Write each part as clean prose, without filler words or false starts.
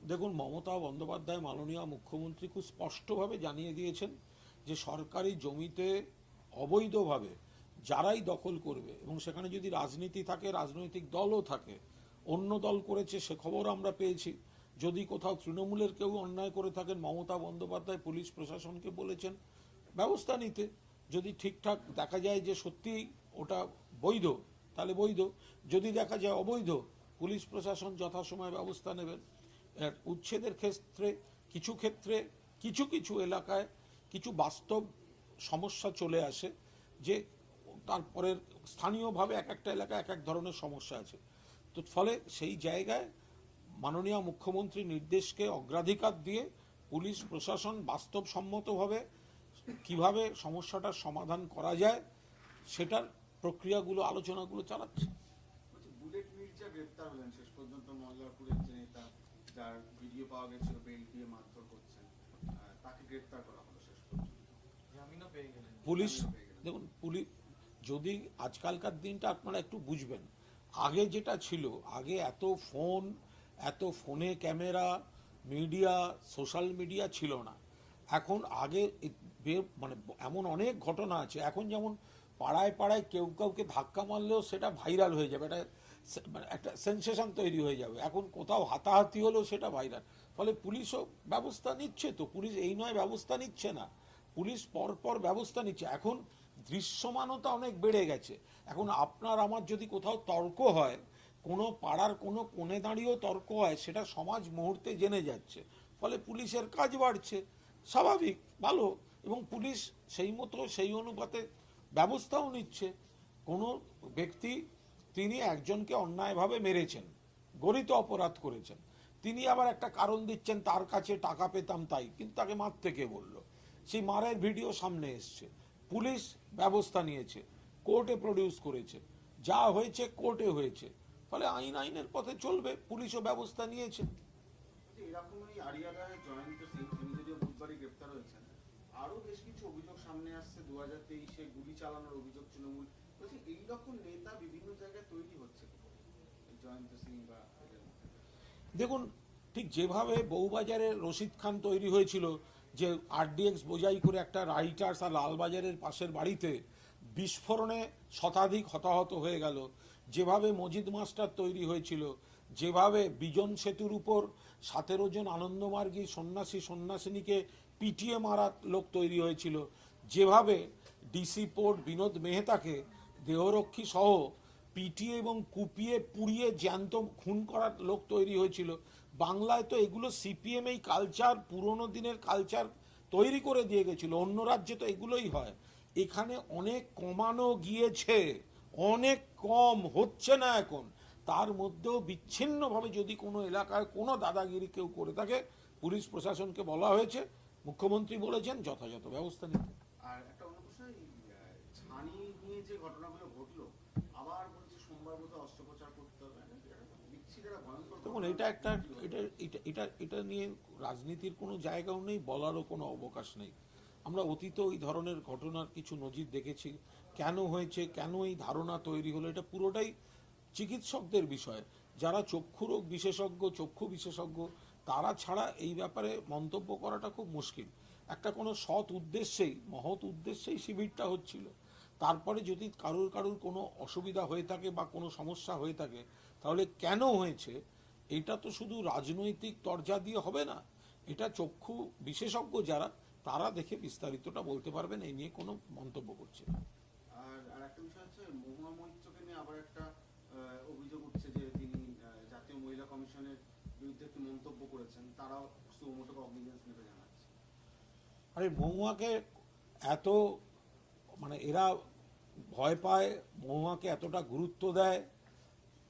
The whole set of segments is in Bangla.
দেখুন, মমতা বন্দ্যোপাধ্যায় মাননীয় মুখ্যমন্ত্রী খুব স্পষ্টভাবে জানিয়ে দিয়েছেন যে সরকারি জমিতে অবৈধভাবে যারাই দখল করবে, এবং সেখানে যদি রাজনীতি থাকে, রাজনৈতিক দলও থাকে, অন্য দল করেছে সে খবর আমরা পেয়েছি। যদি কোথাও তৃণমূলের কেউ অন্যায় করে থাকেন, মমতা বন্দ্যোপাধ্যায় পুলিশ প্রশাসনকে বলেছেন ব্যবস্থা নিতে। যদি ঠিকঠাক দেখা যায় যে সত্যিই ওটা বৈধ, তাহলে বৈধ। যদি দেখা যায় অবৈধ, পুলিশ প্রশাসন যথাসময়ে ব্যবস্থা নেবেন। উচ্ছেদের ক্ষেত্রে কিছু ক্ষেত্রে কিছু কিছু এলাকায় কিছু বাস্তব সমস্যা চলে আসে, যে তারপরের স্থানীয়ভাবে এক একটা এলাকায় এক এক ধরনের সমস্যা আছে। তো ফলে সেই জায়গায় মাননীয় মুখ্যমন্ত্রী নির্দেশকে অগ্রাধিকার দিয়ে পুলিশ প্রশাসন বাস্তবসম্মতভাবে কিভাবে সমস্যাটার সমাধান করা যায় সেটার প্রক্রিয়াগুলো, আলোচনাগুলো চালাচ্ছে। বুলেট মির্জা গ্রেপ্তার হলেন শেষ পর্যন্ত, মল্লারপুরের যে নেতা যার ভিডিও পাওয়া গেছিল বেল্ট দিয়ে মারধর করছেন, তাকে গ্রেপ্তার করা হলো শেষ পর্যন্ত, জামিনও পেয়ে গেলেন। পুলিশ, জামিনও পেয়ে গেলেন। দেখুন পুলিশ, যদি আজকালকার দিনটা আপনারা একটু বুঝবেন, আগে যেটা ছিল, আগে এত ফোনে ক্যামেরা, মিডিয়া, সোশ্যাল মিডিয়া ছিল না। এখন আগে মানে এমন অনেক ঘটনা আছে। এখন যেমন পাড়ায় পাড়ায় কেউ কাউকে ধাক্কা মারলেও সেটা ভাইরাল হয়ে যাবে, এটা মানে একটা সেন্সেশন তৈরি হয়ে যাবে। এখন কোথাও হাতাহাতি হলেও সেটা ভাইরাল। ফলে পুলিশও ব্যবস্থা নিচ্ছে। তো পুলিশ এই নয় ব্যবস্থা নিচ্ছে না, পুলিশ পরপর ব্যবস্থা নিচ্ছে। এখন দৃশ্যমানতা অনেক বেড়ে গেছে। এখন আপনার আমার যদি কোথাও তর্ক হয়, কোনো পাড়ার কোনো কোণে দাঁড়িয়েও তর্ক হয়, সেটা সমাজ মুহূর্তে জেনে যাচ্ছে। ফলে পুলিশের কাজ বাড়ছে, স্বাভাবিক, ভালো। এবং পুলিশ সেই মতো সেই অনুপাতে ব্যবস্থাও নিচ্ছে। কোনো ব্যক্তি, তিনি একজনকে অন্যায়ভাবে মেরেছেন, গরিত অপরাধ করেছেন, তিনি আবার একটা কারণ দিচ্ছেন তার কাছে টাকা পেতাম তাই, কিন্তু তাকে মারতে কে বললো? সেই মারের ভিডিও সামনে এসছে, পুলিশ ব্যবস্থা নিয়েছে, কোর্টে প্রডিউস করেছে, যা হয়েছে কোর্টে হয়েছে। ফলে আইনের পথে চলবে, পুলিশও ব্যবস্থা নিয়েছে। এরকমই আরিয়াদায় জয়ন্ত সিং, তিনি যদিও বুধবারই গ্রেপ্তার হয়েছেন, আরো বেশ কিছু অভিযোগ সামনে আসছে। 2023-এ গুলি চালানোর অভিযোগ তৃণমূল, বলছি এইরকম নেতা বিভিন্ন জায়গায় তৈরি হচ্ছে কি করে? এই জয়ন্ত সিং বা এদের মধ্যে। দেখুন, ঠিক যেভাবে বউবাজারে রশিদ খান তৈরি হয়েছিল, যে আরডিএক্স বোঝাই করে একটা রাইটার্স আর লালবাজারের পাশের বাড়িতে বিস্ফোরণে শতাধিক হতাহত হয়ে গেল, যেভাবে মজিদ মাস্টার তৈরি হয়েছিল, যেভাবে বিজন সেতুর উপর 17 জন আনন্দমার্গী সন্ন্যাসিনীকে পিটিয়ে মারার লোক তৈরি হয়েছিল, যেভাবে ডিসি পোর্ট বিনোদ মেহতাকে দেহরক্ষী সহ পিটিয়ে এবং কুপিয়ে পুড়িয়ে জ্যান্ত খুন করার লোক তৈরি হয়েছিল, বাংলায় তো এগুলো সিপিএম এই কালচার, পুরনো দিনের কালচার তৈরি করে দিয়ে গেছিল। অন্য রাজ্যে তো এগুলোই হয়। এখানে অনেক কমানো গিয়েছে, অনেক কম হচ্ছে না এখন। তার মধ্যেও বিচ্ছিন্নভাবে যদি কোনো এলাকায় কোনো দাদাগিরি কেউ করে থাকে, পুলিশ প্রশাসনকে বলা হয়েছে, মুখ্যমন্ত্রী বলেছেন যথাযথ ব্যবস্থা নিতে। আর একটা অন্য প্রশ্ন, এই ছানি নিয়ে যে ঘটনাগুলো ঘটলো, আবার বলছে সোমবার বোধহয় অস্ত্রোপচার করতে হবে, বিচ্ছিরি একটা ভয়ঙ্কর দেখুন, ঘটনা এটা একটা সৃষ্টি হলো। এটা এটা এটা এটা নিয়ে রাজনীতির কোনো জায়গাও নেই, বলারও কোনো অবকাশ নেই। আমরা অতীতে ওই ধরনের ঘটনার কিছু নজির দেখেছি। কেন হয়েছে, কেন এই ধারণা তৈরি হলো, এটা পুরোটাই চিকিৎসকদের বিষয়। যারা চক্ষুরোগ বিশেষজ্ঞ, চক্ষু বিশেষজ্ঞ, তারা ছাড়া এই ব্যাপারে মন্তব্য করাটা খুব মুশকিল। একটা কোনো সৎ উদ্দেশ্যেই, মহৎ উদ্দেশ্যেই শিবিরটা হচ্ছিল। তারপরে যদি কারুর কারুর কোনো অসুবিধা হয়ে থাকে বা কোনো সমস্যা হয়ে থাকে, তাহলে কেন হয়েছে, এটা তো শুধু রাজনৈতিক তরজা দিয়ে হবে না। এটা চক্ষু বিশেষজ্ঞ যারা, তারা দেখে বিস্তারিতটা বলতে পারবেন। এই নিয়ে কোনো মন্তব্য করছে না। আর একটা বিষয় হচ্ছে, মহুয়া মৈত্রকে নিয়ে আবার একটা অভিযোগ উঠছে যে তিনি জাতীয় মহিলা কমিশনের বিরুদ্ধে একটি মন্তব্য করেছেন, তারাও সুমোটো কগনিজেন্স নেবে জানাচ্ছে। আরে মহুয়াকে এত, মানে এরা ভয় পায়, মহুয়াকে এতটা গুরুত্ব দেয়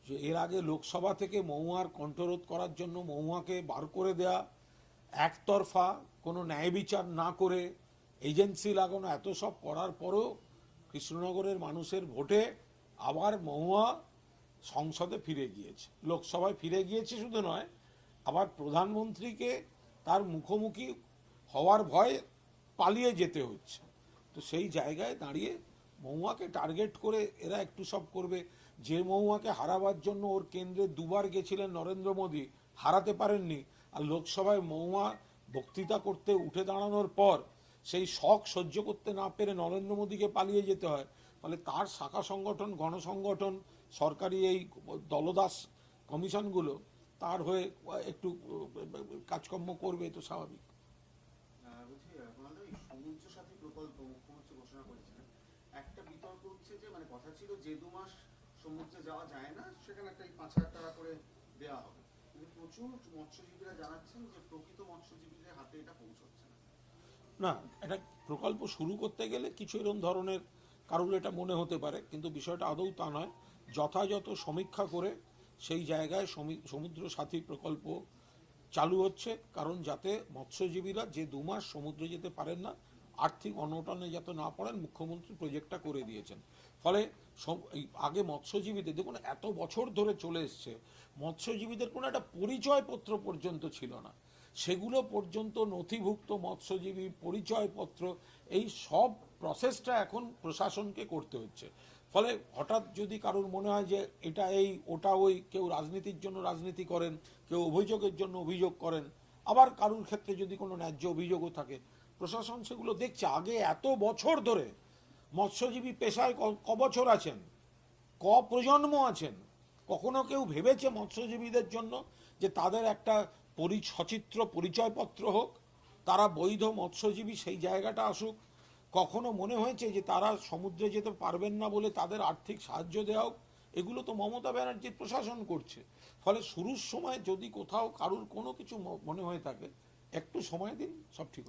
যে এর আগে লোকসভা থেকে মহুয়ার কণ্ঠরোধ করার জন্য মহুয়াকে বার করে দেয়া, একতরফা কোনো ন্যায় বিচার না করে এজেন্সি লাগানো, এত সব করার পরও কৃষ্ণনগরের মানুষের ভোটে আবার মহুয়া সংসদে ফিরে গিয়েছে, লোকসভায় ফিরে গিয়েছে। শুধু নয়, আবার প্রধানমন্ত্রীকে তার মুখোমুখি হওয়ার ভয়ে পালিয়ে যেতে হচ্ছে। তো সেই জায়গায় দাঁড়িয়ে মহুয়াকে টার্গেট করে এরা একটু সব করবে। যে মহুয়াকে হারাবার জন্য ওর কেন্দ্রে দুবার গেছিলেন নরেন্দ্র মোদী, হারাতে পারেননি, আর লোকসভায় মহুয়া বক্তৃতা করতে উঠে দাঁড়ানোর পর সেই শখ সহ্য করতে না পেরে নরেন্দ্র মোদীকে পালিয়ে যেতে হয়, ফলে তার শাখা সংগঠন, গণসংগঠন, সরকারি এই দলদাস কমিশনগুলো তার হয়ে একটু কাজকর্ম করবে, তো স্বাভাবিক। বলছি আপনাদের এই সমুদ্র সাথী প্রকল্প মুখ্যমন্ত্রী ঘোষণা করেছিলেন, একটা বিতর্ক হচ্ছে যে মানে কথা ছিল যে 2 মাস সমুদ্রে যাওয়া যায় না, সেখানে একটা 5,000 টাকা করে দেওয়া হবে, কিন্তু প্রচুর মৎস্যজীবীরা জানাচ্ছেন যে প্রকৃত মৎস্যজীবীদের হাতে এটা পৌঁছচ্ছে না। না, একটা প্রকল্প শুরু করতে গেলে কিছু এরকম ধরনের কারোর এটা মনে হতে পারে, কিন্তু বিষয়টা আদৌ তা নয়। যথাযথ সমীক্ষা করে সেই জায়গায় সমুদ্র সাথী প্রকল্প চালু হচ্ছে, কারণ যাতে মৎস্যজীবীরা যে 2 মাস সমুদ্রে যেতে পারেন না, আর্থিক অনটনে যাতে না পড়েন, মুখ্যমন্ত্রী প্রজেক্টটা করে দিয়েছেন। ফলে এই আগে মৎস্যজীবীদের দেখুন এত বছর ধরে চলে এসছে, মৎস্যজীবীদের কোনো একটা পরিচয়পত্র পর্যন্ত ছিল না, সেগুলো পর্যন্ত নথিভুক্ত মৎস্যজীবী পরিচয়পত্র, এই সব প্রসেসটা এখন প্রশাসনকে করতে হচ্ছে। ফলে হঠাৎ যদি কারোর মনে হয় যে এটা এই ওটা ওই, কেউ রাজনীতির জন্য রাজনীতি করেন, কেউ অভিযোগের জন্য অভিযোগ করেন, আবার কারোর ক্ষেত্রে যদি কোনো ন্যায্য অভিযোগও থাকে, প্রশাসন সেগুলো দেখছে। আগে এত বছর ধরে মৎস্যজীবী পেশায় কবছর আছেন, প্রজন্ম আছেন, কখনো কেউ ভেবেছে মৎস্যজীবীদের জন্য যে তাদের একটা সচিত্র পরিচয়পত্র হোক, তারা বৈধ মৎস্যজীবী সেই জায়গাটা আসুক? কখনো মনে হয়েছে যে তারা সমুদ্রে যেতে পারবেন না বলে তাদের আর্থিক সাহায্য দেওয়া হোক? এগুলো তো মমতা ব্যানার্জির প্রশাসন করছে। ফলে শুরুর সময় যদি কোথাও কারুর কোনো কিছু মনে হয়ে থাকে, একটু সময় দিন, সব ঠিক হবে।